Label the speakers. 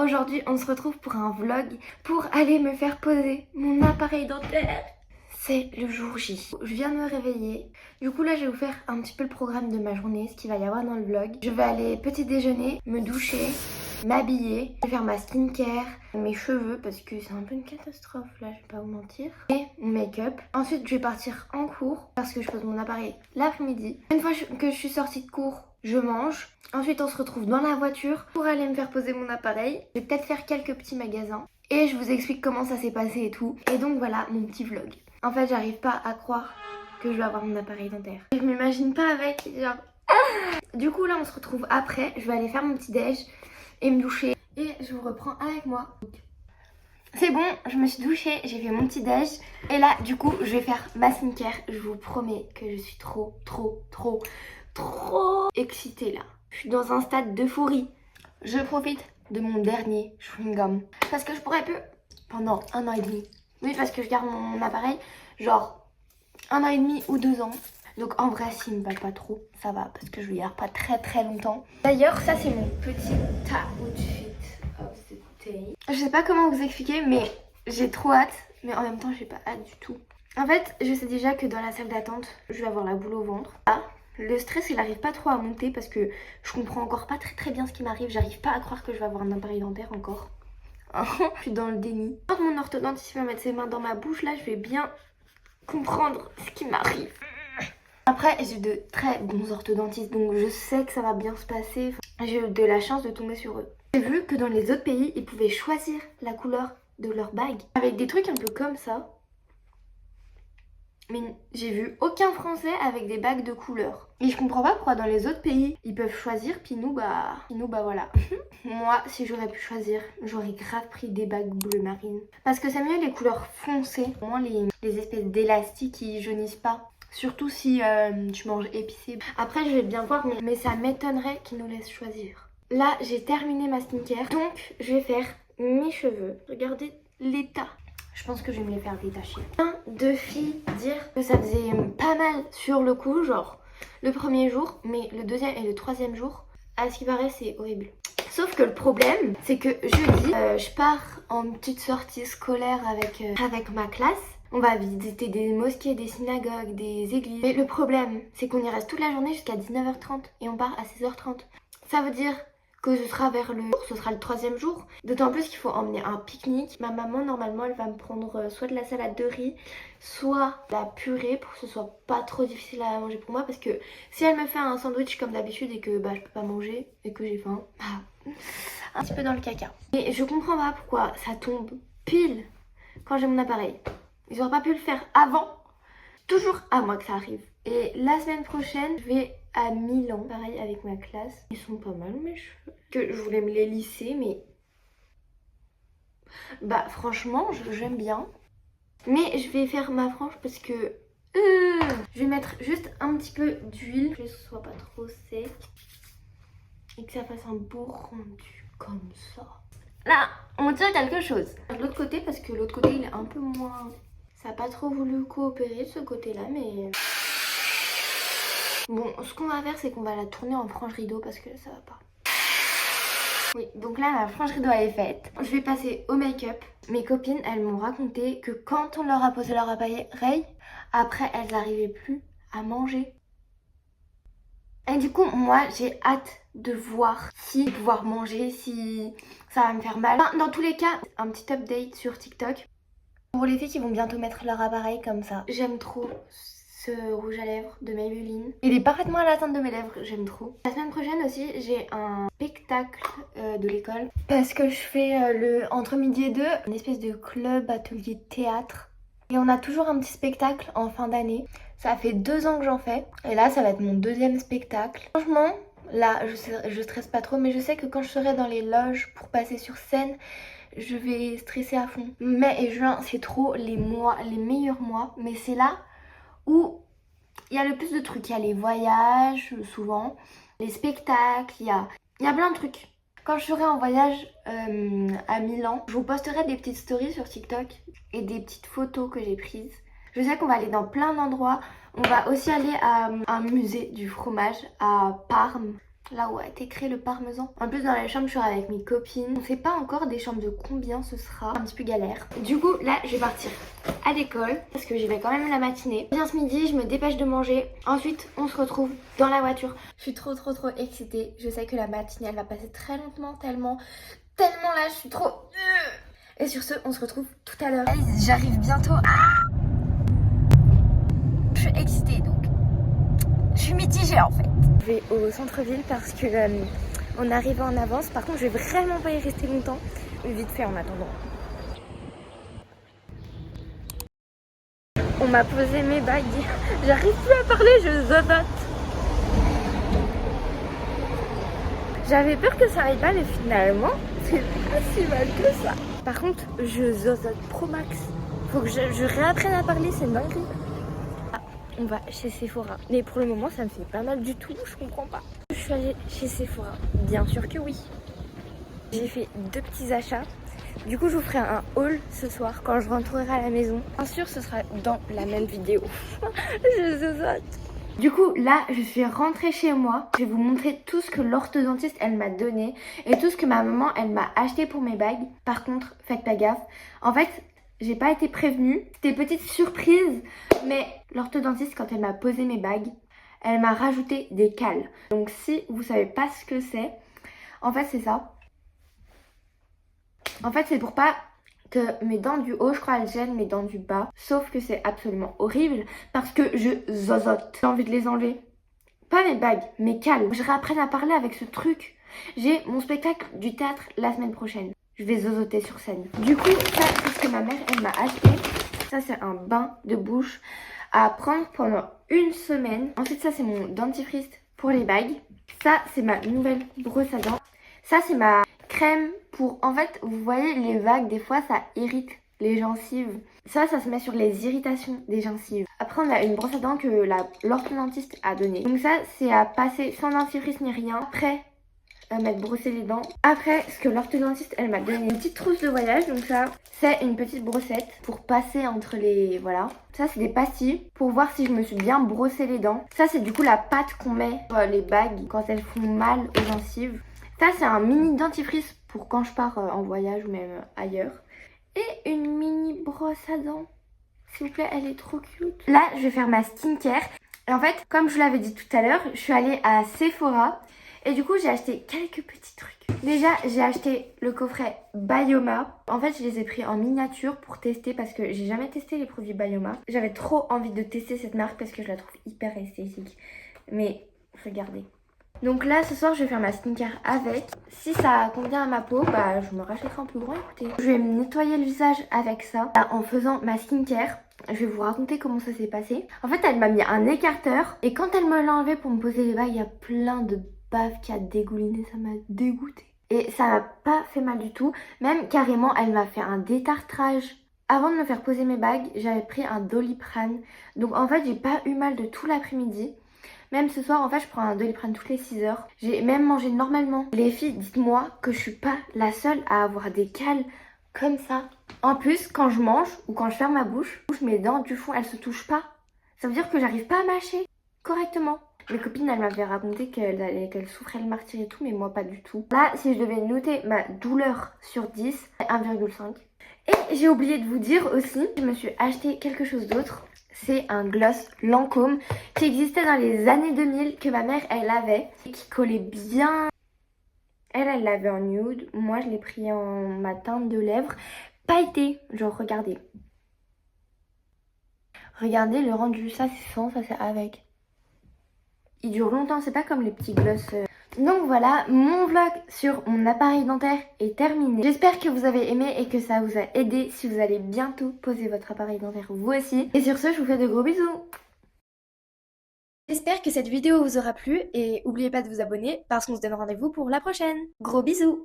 Speaker 1: Aujourd'hui, on se retrouve pour un vlog pour aller me faire poser mon appareil dentaire. C'est le jour J. Je viens de me réveiller. Du coup là, je vais vous faire un petit peu le programme de ma journée, ce qu'il va y avoir dans le vlog. Je vais aller petit déjeuner, me doucher, m'habiller, je vais faire ma skincare, mes cheveux parce que c'est un peu une catastrophe là, je vais pas vous mentir. Et mon make-up. Ensuite, je vais partir en cours parce que je pose mon appareil l'après-midi. Une fois que je suis sortie de cours, je mange. Ensuite, on se retrouve dans la voiture pour aller me faire poser mon appareil. Je vais peut-être faire quelques petits magasins. Et je vous explique comment ça s'est passé et tout. Et donc voilà mon petit vlog. En fait, j'arrive pas à croire que je vais avoir mon appareil dentaire. Je m'imagine pas avec, genre... Du coup, là, on se retrouve après. Je vais aller faire mon petit déj et me doucher. Et je vous reprends avec moi. C'est bon, je me suis douchée, j'ai fait mon petit déj. Et là, du coup, je vais faire ma skincare. Je vous promets que je suis trop excitée là. Je suis dans un stade d'euphorie. Je profite de mon dernier chewing-gum. Parce que je pourrais plus pendant 1 an et demi. Oui, parce que je garde mon appareil genre 1 an et demi ou 2 ans. Donc en vrai, s'il me va pas trop, ça va. Parce que je le garde pas très longtemps. D'ailleurs, ça c'est mon petit outfit of the day. Je sais pas comment vous expliquer, mais j'ai trop hâte. Mais en même temps, j'ai pas hâte du tout. En fait, je sais déjà que dans la salle d'attente, je vais avoir la boule au ventre. Ah, le stress, il arrive pas trop à monter parce que je comprends encore pas très bien ce qui m'arrive. J'arrive pas à croire que je vais avoir un appareil dentaire encore. Je suis dans le déni. Quand mon orthodontiste va mettre ses mains dans ma bouche, là, je vais bien comprendre ce qui m'arrive. Après, j'ai de très bons orthodontistes, donc je sais que ça va bien se passer. J'ai eu de la chance de tomber sur eux. J'ai vu que dans les autres pays, ils pouvaient choisir la couleur de leur bague avec des trucs un peu comme ça. Mais j'ai vu aucun français avec des bagues de couleur. Et je comprends pas pourquoi dans les autres pays ils peuvent choisir, puis nous bah voilà. Moi, si j'aurais pu choisir, j'aurais grave pris des bagues bleu marine. Parce que c'est mieux les couleurs foncées, moins les espèces d'élastiques qui jaunissent pas. Surtout si tu manges épicé. Après, je vais bien voir, mais ça m'étonnerait qu'ils nous laissent choisir. Là, j'ai terminé ma skincare, donc je vais faire mes cheveux. Regardez l'état. Je pense que je vais me les faire détacher. Plein de filles dire que ça faisait pas mal sur le coup, genre le premier jour, mais le deuxième et le troisième jour, à ce qui paraît, c'est horrible. Sauf que le problème, c'est que jeudi, je pars en petite sortie scolaire avec ma classe. On va visiter des mosquées, des synagogues, des églises. Mais le problème, c'est qu'on y reste toute la journée jusqu'à 19h30 et on part à 16h30. Ça veut dire que ce sera le troisième jour. D'autant plus qu'il faut emmener un pique-nique. Ma maman, normalement, elle va me prendre soit de la salade de riz, soit de la purée pour que ce soit pas trop difficile à manger pour moi. Parce que si elle me fait un sandwich comme d'habitude et que je peux pas manger et que j'ai faim, un petit peu dans le caca. Et je comprends pas pourquoi ça tombe pile quand j'ai mon appareil. Ils auraient pas pu le faire avant. Toujours à moi que ça arrive. Et la semaine prochaine, je vais à Milan, pareil avec ma classe. Ils sont pas mal mes cheveux. Que je voulais me les lisser, mais bah franchement, j'aime bien. Mais je vais faire ma frange parce que je vais mettre juste un petit peu d'huile, que ce soit pas trop sec et que ça fasse un beau rendu comme ça. Là, on dirait quelque chose. De l'autre côté, parce que l'autre côté il est un peu moins... Ça n'a pas trop voulu coopérer de ce côté-là, mais... Bon, ce qu'on va faire, c'est qu'on va la tourner en frange rideau parce que ça va pas. Oui, donc là, la frange rideau, elle est faite. Je vais passer au make-up. Mes copines, elles m'ont raconté que quand on leur a posé leur appareil, après, elles n'arrivaient plus à manger. Et du coup, moi, j'ai hâte de voir si pouvoir manger, si ça va me faire mal. Enfin, dans tous les cas, un petit update sur TikTok. Pour les filles qui vont bientôt mettre leur appareil comme ça. J'aime trop ce rouge à lèvres de Maybelline. Il est parfaitement à la teinte de mes lèvres, j'aime trop. La semaine prochaine aussi, j'ai un spectacle de l'école. Parce que je fais entre midi et 2, une espèce de club atelier de théâtre. Et on a toujours un petit spectacle en fin d'année. Ça fait 2 ans que j'en fais. Et là, ça va être mon 2e spectacle. Franchement, là, je stresse pas trop. Mais je sais que quand je serai dans les loges pour passer sur scène, je vais stresser à fond. Mai et juin, c'est trop les meilleurs mois. Mais c'est là où il y a le plus de trucs. Il y a les voyages, souvent, les spectacles, il y a plein de trucs. Quand je serai en voyage à Milan, je vous posterai des petites stories sur TikTok et des petites photos que j'ai prises. Je sais qu'on va aller dans plein d'endroits. On va aussi aller à un musée du fromage à Parme. Là où a été créé le parmesan. En plus dans la chambre je serai avec mes copines. On sait pas encore des chambres de combien ce sera. Un petit peu galère. Du coup là je vais partir à l'école parce que j'y vais quand même la matinée. Bien ce midi je me dépêche de manger. Ensuite on se retrouve dans la voiture. Je suis trop excitée. Je sais que la matinée elle va passer très lentement. Tellement là je suis trop... Et sur ce on se retrouve tout à l'heure. J'arrive bientôt. Je suis excitée donc. Je suis mitigée en fait. Je vais au centre-ville parce que on arrive en avance. Par contre, je vais vraiment pas y rester longtemps. Vite fait en attendant. On m'a posé mes bagues. J'arrive plus à parler, je zozote. J'avais peur que ça aille pas, mais finalement, c'est pas si mal que ça. Par contre, je zozote pro max. Faut que je réapprenne à parler, c'est dingue. On va chez Sephora. Mais pour le moment, ça me fait pas mal du tout. Je comprends pas. Je suis allée chez Sephora. Bien sûr que oui. J'ai fait 2 petits achats. Du coup, je vous ferai un haul ce soir quand je rentrerai à la maison. Bien sûr, ce sera dans la même vidéo. Je zozote. Du coup, là, je suis rentrée chez moi. Je vais vous montrer tout ce que l'orthodontiste, elle m'a donné. Et tout ce que ma maman, elle m'a acheté pour mes bagues. Par contre, faites pas gaffe. En fait... j'ai pas été prévenue, c'était petite surprise, mais l'orthodontiste quand elle m'a posé mes bagues, elle m'a rajouté des cales. Donc si vous savez pas ce que c'est, en fait c'est ça. En fait c'est pour pas que mes dents du haut, je crois elles gênent mes dents du bas. Sauf que c'est absolument horrible parce que je zozote. J'ai envie de les enlever. Pas mes bagues, mes cales. Je réapprenne à parler avec ce truc. J'ai mon spectacle du théâtre la semaine prochaine. Je vais zozoter sur scène. Du coup, ça, c'est ce que ma mère, elle m'a acheté. Ça, c'est un bain de bouche à prendre pendant 1 semaine. Ensuite, ça, c'est mon dentifrice pour les bagues. Ça, c'est ma nouvelle brosse à dents. Ça, c'est ma crème pour... En fait, vous voyez, les vagues, des fois, ça irrite les gencives. Ça se met sur les irritations des gencives. Après, on a une brosse à dents que l'orthodontiste a donnée. Donc ça, c'est à passer sans dentifrice ni rien. Après... m'être brossé les dents. Après, ce que l'orthodontiste, elle m'a donné une petite trousse de voyage. Donc ça, c'est une petite brossette pour passer entre les... voilà. Ça, c'est des pastilles pour voir si je me suis bien brossé les dents. Ça, c'est du coup la pâte qu'on met sur les bagues quand elles font mal aux gencives. Ça, c'est un mini dentifrice pour quand je pars en voyage ou même ailleurs. Et une mini brosse à dents. S'il vous plaît, elle est trop cute. Là, je vais faire ma skincare. Et en fait, comme je vous l'avais dit tout à l'heure, je suis allée à Sephora. Et du coup, j'ai acheté quelques petits trucs. Déjà, j'ai acheté le coffret Bioma. En fait, je les ai pris en miniature pour tester parce que j'ai jamais testé les produits Bioma. J'avais trop envie de tester cette marque parce que je la trouve hyper esthétique. Mais regardez. Donc là, ce soir, je vais faire ma skincare avec. Si ça convient à ma peau, bah je me rachèterai un plus grand, écoutez. Je vais me nettoyer le visage avec ça. Là, en faisant ma skincare, je vais vous raconter comment ça s'est passé. En fait, elle m'a mis un écarteur. Et quand elle me l'a enlevé pour me poser les bagues, il y a plein de bave qui a dégouliné, ça m'a dégoûté. Et ça m'a pas fait mal du tout. Même carrément, elle m'a fait un détartrage. Avant de me faire poser mes bagues, j'avais pris un Doliprane. Donc en fait, j'ai pas eu mal de tout l'après-midi. Même ce soir, en fait, je prends un Doliprane toutes les 6 heures. J'ai même mangé normalement. Les filles, dites-moi que je suis pas la seule à avoir des cales comme ça. En plus, quand je mange ou quand je ferme ma bouche, mes dents du fond, elles se touchent pas. Ça veut dire que j'arrive pas à mâcher correctement. Mes copines, elles m'avaient raconté qu'elles souffraient le martyre et tout, mais moi pas du tout. Là, si je devais noter ma douleur sur 10, 1,5. Et j'ai oublié de vous dire aussi, je me suis acheté quelque chose d'autre. C'est un gloss Lancôme qui existait dans les années 2000, que ma mère, elle avait, et qui collait bien. Elle l'avait en nude. Moi, je l'ai pris en ma teinte de lèvres. Pailleté, genre, regardez. Regardez le rendu, ça c'est sans, ça c'est avec. Il dure longtemps, c'est pas comme les petits gloss. Donc voilà, mon vlog sur mon appareil dentaire est terminé. J'espère que vous avez aimé et que ça vous a aidé si vous allez bientôt poser votre appareil dentaire vous aussi. Et sur ce, je vous fais de gros bisous. J'espère que cette vidéo vous aura plu et n'oubliez pas de vous abonner parce qu'on se donne rendez-vous pour la prochaine. Gros bisous.